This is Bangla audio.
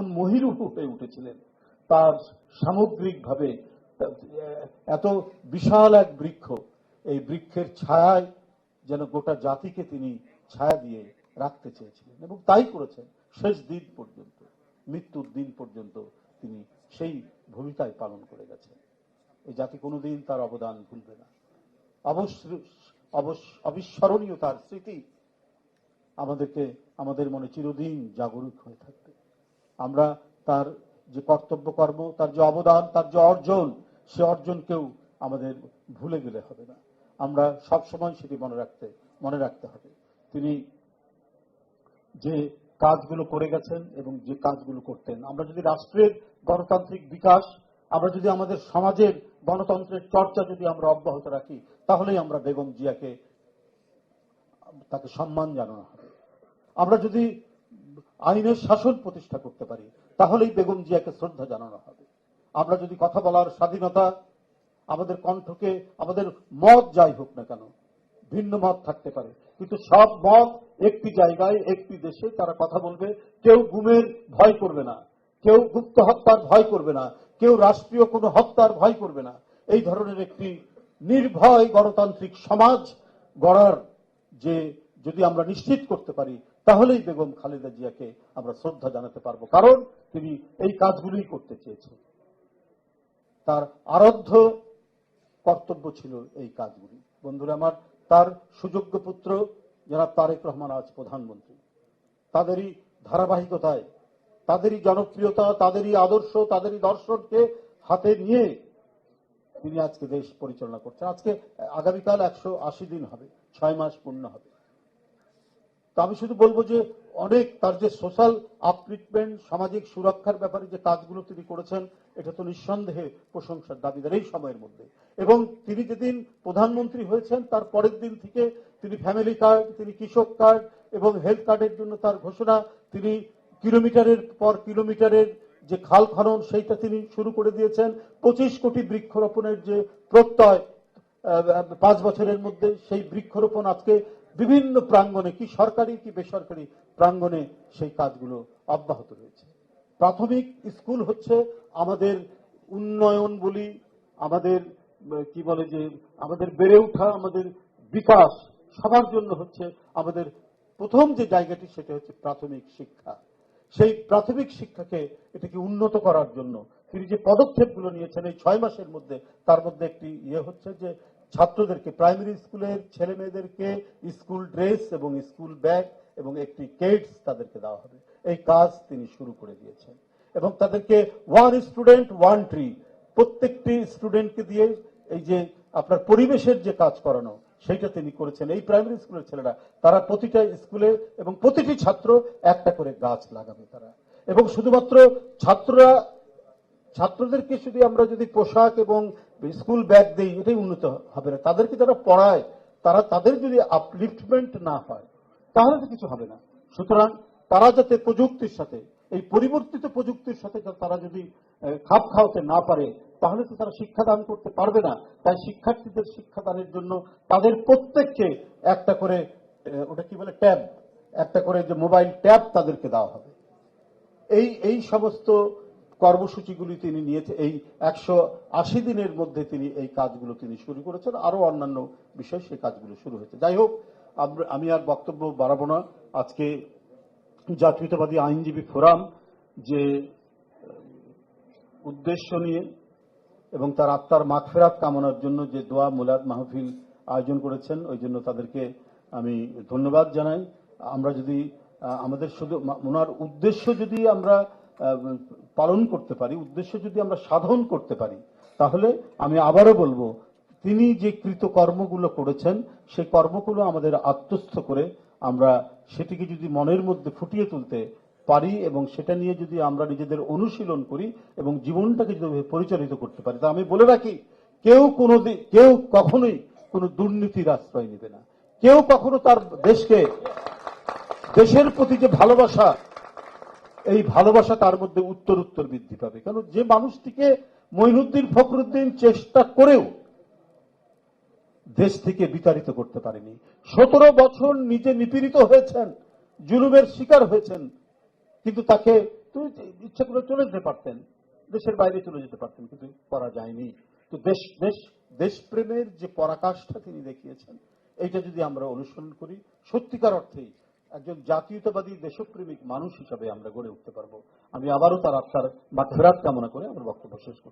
যেমন মহিরুহ হয়ে উঠেছিলেন, তার সামগ্রিকভাবে এত বিশাল এক বৃক্ষ, এই বৃক্ষের ছায়ায় যেন গোটা জাতিকে তিনি ছায়া দিয়ে রাখতে চেয়েছিলেন এবং তাই করেছেন। শেষ দিন পর্যন্ত, মৃত্যুর দিন পর্যন্ত তিনি সেই ভূমিকায় পালন করে গেছেন। এই জাতি কোনোদিন তার অবদান ভুলবে না। অবিস্মরণীয় তার স্মৃতি আমাদের মনে চিরদিন জাগরুক হয়ে থাকবে। আমরা তার যে কর্তব্য কর্ম, তার যে অবদান, তার যে অর্জন, সে অর্জনকেও আমাদের ভুলে গেলে হবে না। আমরা সবসময় সেটি মনে রাখতে হবে। তিনি যে কাজগুলো করে গেছেন এবং যে কাজগুলো করতেন, আমরা যদি রাষ্ট্রের গণতান্ত্রিক বিকাশ, আমরা যদি আমাদের সমাজের গণতন্ত্রের চর্চা যদি আমরা অব্যাহত রাখি, তাহলেই আমরা বেগম জিয়াকে তাকে সম্মান জানানো হবে। আমরা যদি আইনের শাসন প্রতিষ্ঠা করতে পারি, তাহলেই বেগম জিয়াকে শ্রদ্ধা জানানো হবে। আমরা যদি কথা বলার স্বাধীনতা, আমাদের কণ্ঠকে, আমাদের মত যাই হোক না কেন, ভিন্ন মত থাকতে পারে, কিন্তু সব মত একটি জায়গায় একটি দেশে তারা কথা বলবে। কেউ গুমের ভয় করবে না, কেউ গুপ্ত হত্যার ভয় করবে না, কেউ রাষ্ট্রীয় কোনো হত্যার ভয় করবে না। এই ধরনের একটি নির্ভয় গণতান্ত্রিক সমাজ গড়ার যে যদি আমরা নিশ্চিত করতে পারি, তাহলেই বেগম খালেদা জিয়াকে আমরা শ্রদ্ধা জানাতে পারবো, কারণ তিনি এই কাজগুলোই করতে চেয়েছেন। তার আরাধ্য কর্তব্য ছিল এই কাজগুলি। বন্ধুরা আমার, তার সুযোগ্য পুত্র জনাব তারেক রহমান আজ প্রধানমন্ত্রী। তাদেরই ধারাবাহিকতায়, তাদেরই জনপ্রিয়তা, তাদেরই আদর্শ, তাদেরই দর্শনকে হাতে নিয়ে তিনি আজকে দেশ পরিচালনা করছেন। আজকে আগামীকাল 180 দিন হবে, 6 মাস পূর্ণ হবে। তো আমি শুধু বলবো যে অনেক তার যে সোশ্যাল আপলিফমেন্ট, সামাজিক সুরক্ষার ব্যাপারে যে কাজগুলো তিনি করেছেন, এটা তো নিঃসন্দেহে প্রশংসার দাবিদার এই সময়ের মধ্যে। এবং তিনি যেদিন প্রধানমন্ত্রী হয়েছেন তার পরের দিন থেকে তিনি ফ্যামিলি কার্ড, তিনি কৃষক কার্ড এবং হেলথ কার্ডের জন্য তার ঘোষণা, তিনি কিলোমিটারের পর কিলোমিটারের যে খাল খনন সেইটা তিনি শুরু করে দিয়েছেন। 25 কোটি বৃক্ষরোপণের যে প্রত্যয় 5 বছরের মধ্যে, সেই বৃক্ষরোপণ আজকে বিভিন্ন প্রাঙ্গণে, কি সরকারি কি বেসরকারি প্রাঙ্গণে সেই কাজগুলো অব্যাহত রয়েছে। প্রাথমিক স্কুল হচ্ছে আমাদের উন্নয়ন বলি, আমাদের কি বলে যে আমাদের বেড়ে ওঠা, আমাদের বিকাশ সবার জন্য হচ্ছে আমাদের প্রথম যে জায়গাটি, সেটা হচ্ছে প্রাথমিক শিক্ষা। সেই প্রাথমিক শিক্ষাকে এটাকে উন্নত করার জন্য তিনি যে পদক্ষেপগুলো নিয়েছেন এই 6 মাসের মধ্যে, তার মধ্যে একটি হচ্ছে যে ছাত্রদেরকে, প্রাইমারি স্কুলের ছেলে মেয়েদেরকে স্কুল ড্রেস এবং স্কুল ব্যাগ এবং একটি কেডস তাদেরকে দেওয়া হবে। এই কাজ তিনি শুরু করে দিয়েছেন এবং তাদেরকে 1 স্টুডেন্ট 1 ট্রি, প্রত্যেকটি স্টুডেন্টকে দিয়ে এই যে আপনার পরিবেশের যে কাজ করানো, সেইটা তিনি করেছেন। এই প্রাইমারি স্কুলের ছেলেরা, তারা প্রতিটা স্কুলে এবং প্রতিটি ছাত্র একটা করে গাছ লাগাবে তারা। এবং শুধুমাত্র ছাত্রদেরকে শুধু আমরা যদি পোশাক এবং স্কুল ব্যাগ দিই, এটাই উন্নত হবে না। তাদেরকে যারা পড়ায়, তাদের যদি আপলিফটমেন্ট না হয়, তাহলে তো কিছু হবে না। সুতরাং তারা যাতে প্রযুক্তির সাথে, এই পরিবর্তিত প্রযুক্তির সাথে তারা যদি খাপ খাওয়াতে না পারে, তাহলে তো তারা শিক্ষাদান করতে পারবে না। তাই শিক্ষার্থীদের শিক্ষাদানের জন্য তাদের প্রত্যেককে একটা করে, ওটা কি বলে, ট্যাব, একটা করে যে মোবাইল ট্যাব তাদেরকে দেওয়া হবে। এই সমস্ত কর্মসূচিগুলি তিনি নিয়েছে। এই 180 দিনের মধ্যে তিনি এই কাজগুলো তিনি শুরু করেছেন। আরো অন্যান্য বিষয় সেই কাজগুলো শুরু হয়েছে। যাই হোক, আমি আর বক্তব্য বাড়াবো না। আজকে জাতীয়তাবাদী আইনজীবী ফোরাম যে উদ্দেশ্য নিয়ে এবং তার আত্মার মাগফিরাত কামনার জন্য যে দোয়া মিলাদ মাহফিল আয়োজন করেছেন, ওই জন্য তাদেরকে আমি ধন্যবাদ জানাই। আমরা যদি আমাদের শুধু ওনার উদ্দেশ্য যদি আমরা পালন করতে পারি, উদ্দেশ্য যদি আমরা সাধন করতে পারি, তাহলে আমি আবারও বলবো, তিনি যে কৃতকর্মগুলো করেছেন সেই কর্মগুলো আমাদের আত্মস্থ করে আমরা সেটিকে যদি মনের মধ্যে ফুটিয়ে তুলতে পারি এবং সেটা নিয়ে যদি আমরা নিজেদের অনুশীলন করি এবং জীবনটাকে যদি পরিচালিত করতে পারি, তা আমি বলে রাখি, কেউ কখনোই কোনো দুর্নীতির আশ্রয় নেবে না। কেউ কখনো তার দেশের প্রতি যে ভালোবাসা, এই ভালোবাসা তার মধ্যে উত্তর বৃদ্ধি পাবে। কারণ যে মানুষটিকে মঈনুদ্দিন ফখরুদ্দিন চেষ্টা করেও দেশ থেকে বিতাড়িত করতে পারেনি, 17 বছর নিজে নিপীড়িত হয়েছেন, জুলুমের শিকার হয়েছেন, কিন্তু তাকে তো ইচ্ছা করে চলে যেতে পারতেন, দেশের বাইরে চলে যেতে পারতেন, কিন্তু করা যায়নি। তো দেশপ্রেমের যে পরাকাষ্ঠা তিনি দেখিয়েছেন, এইটা যদি আমরা অনুসরণ করি, সত্যিকার অর্থেই একজন জাতীয়তাবাদী দেশপ্রেমিক মানুষ হিসাবে আমরা গড়ে উঠতে পারবো। আমি আবারও তার আত্মার মাগফিরাত কামনা করে আমার বক্তব্য শেষ করছি।